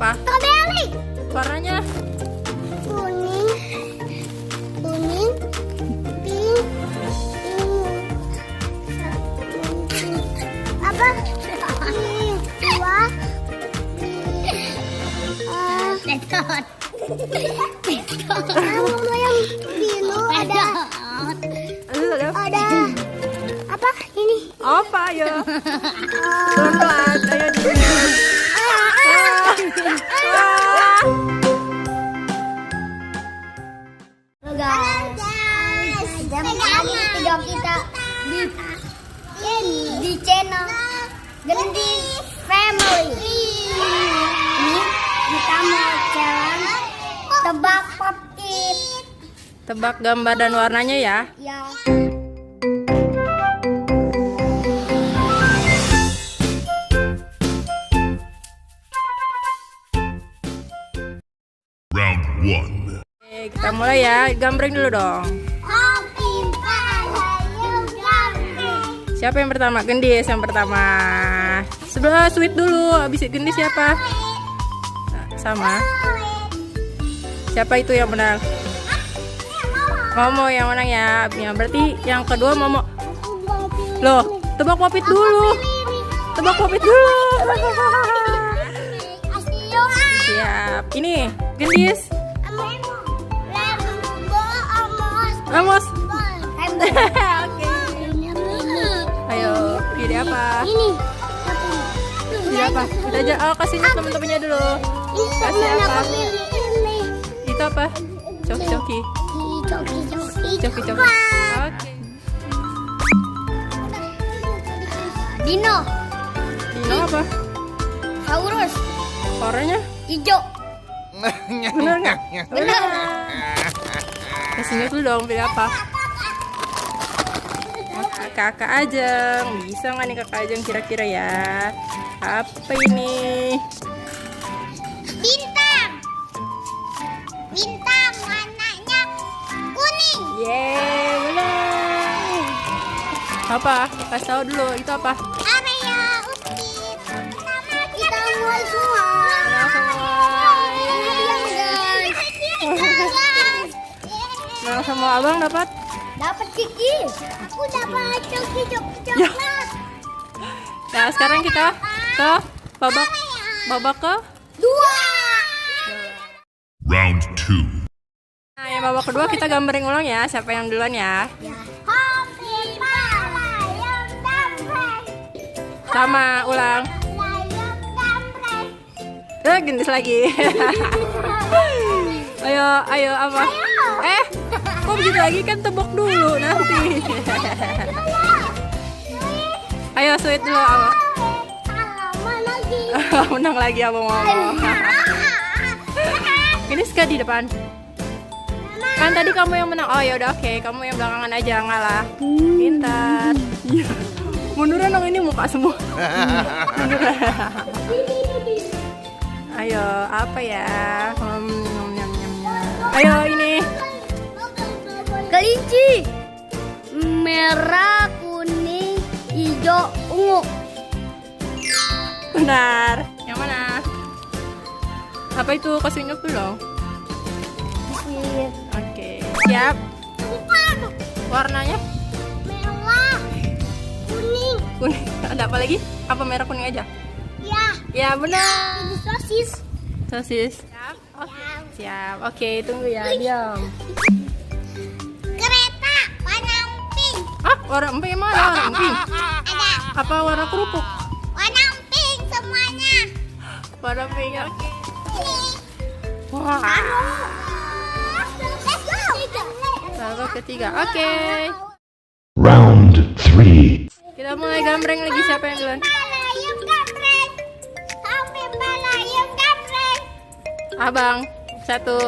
Apa? Strawberry. Warnanya? Kuning, kuning, pink, apa? Pink, dua, tetot. Mau yang biru ada apa ini? Apa? Ayo. Pelan-pelan. Ayo di sini. Guys, jumpa lagi video kita di channel Gendis Family. Ini kita mau challenge tebak popit. Tebak gambar dan warnanya ya. Ya. Round 1. Oke, kita mulai ya. Gambreng dulu dong. Siapa yang pertama? Gendis yang pertama. Sebelah Sweet dulu. Habis itu Gendis siapa? Sama. Siapa itu yang menang? Momo yang menang ya. Ya, berarti yang kedua Momo. Loh, tebak popit dulu. Tebak popit dulu. Siap. Ini Gendis. Amos. Oke. Ayo, pilih apa? Ini. Pilih apa? Kita aja. Oh, kasih teman-temannya dulu. Kasih apa? Itu apa? Coki-coki. Coki-coki. Oke. Dino. Dino apa? Saurus. Warnanya? Hijau. Bener nggak? Bener. Kasih lihat dulu dong, pilih apa? Kakak Ajeng. Bisa nggak nih Kakak Ajeng kira-kira ya? Apa ini? Bintang. Bintang warnanya kuning. Yeay, benar. Apa? Kasih tahu dulu, itu apa? Area Upkit. Kita mulai semua. Nah, semua abang dapat? Dapat Kiki. Aku dapat Coki Ya. coklat. Nah, sekarang kita ke babak ke Dua. Round 2. Nah, yang babak kedua kita gambarin ulang ya. Siapa yang duluan ya? Hobi Layang Dampreng. Sama, ulang. Layang Dampreng. Gendis lagi. Ayo apa? Kok begitu lagi kan tebak dulu nanti. Ayo Sweet dulu apa? Salaman lagi. Menang lagi abang ngomong. Ini Ska di depan. Kan tadi kamu yang menang. Oh ya udah oke, kamu yang belakangan aja ngalah. Pintar. Iya. Munduran dong ini muka semua. Munduran. Ayo apa ya? Ayo ini. Kelinci. Merah, kuning, hijau, ungu. Benar. Yang mana? Apa itu? Kasih unjuk dulu dong. Oke. Siap. Warnanya? Merah, kuning. Kuning. Ada apa lagi? Apa merah kuning aja? Ya. Ya benar. Ini sosis. Sosis. Siap. Oke. Siap. Oke, tunggu ya. Diam. Kereta warna pink. Ah, warna emping mana? Warna emping. Ada Apa warna kerupuk? warna pink semuanya. Warna pink. Oke. Ini. Wah. Let's go. Lalu ketiga. Oke. Round 3. Kita mulai gambreng lagi. Siapa yang duluan? Layang Dampreng. Hobi Layang Dampreng. Abang. Satu.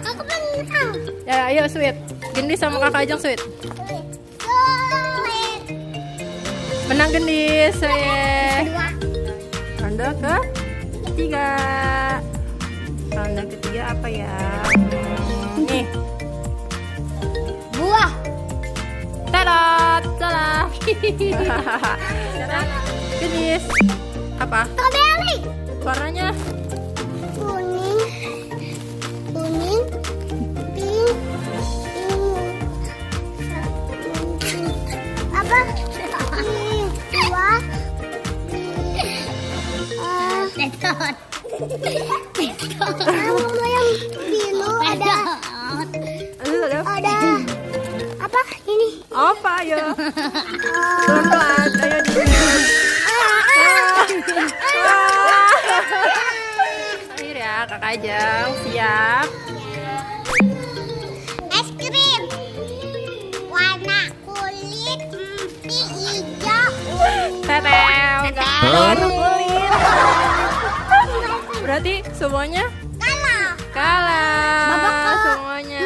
Aku menang. Ya, ayo Sweet. Gendis sama Kakak Ajeng Sweet. Sulit. Menang Gendis. Saya. Dua. Ronde ke ketiga. Ronde ketiga apa ya? Nih. Buah. Tarot. Salah. Sekarang Gendis. Apa? Strawberry. Warnanya Kuning. Kuning. Pink. Apa? Pink. Dua. Tetot. Mau yang biru ada. Ada. Apa ini? apa ayo? Pelan-pelan, ayo di Akhir ya, Kakak Ajeng, siap. Es krim. Warna kulit hijau. Tetel, enggak ada warna kulit. Berarti semuanya Kalah. Babak kalah ke- semuanya.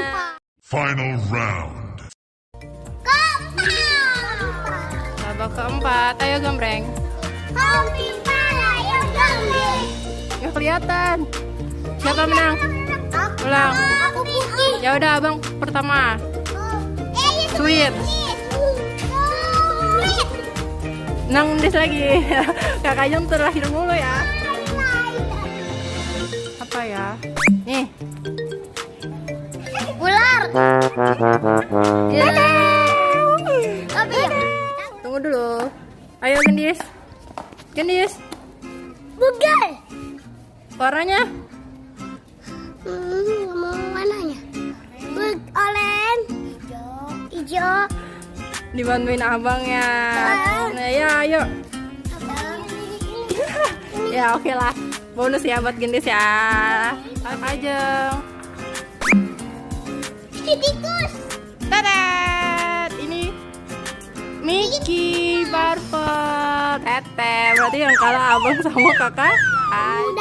Final round. Babak keempat, ayo gambreng. Hobi pala yang gambar. Nggak kelihatan. Siapa menang? Ulang. Aku putih. Ya udah, abang pertama. Sweet. Nang des lagi. Kakak Ajeng terakhir mulu ya. Apa ya? Nih. Ular. Apa ya? Tunggu dulu. Ayo Gendis. Gendis. Bugal. Warnanya? Mau warnanya? Orange. Hijau. Dibantuin abang ya. Nah, ya ayo. Ya oke lah. Bonus ya buat Gendis ya. Kakak Ajeng. Tikus. Tetet. Ini Mickey Purple. Tete. Berarti yang kalah abang sama kakak Ajeng.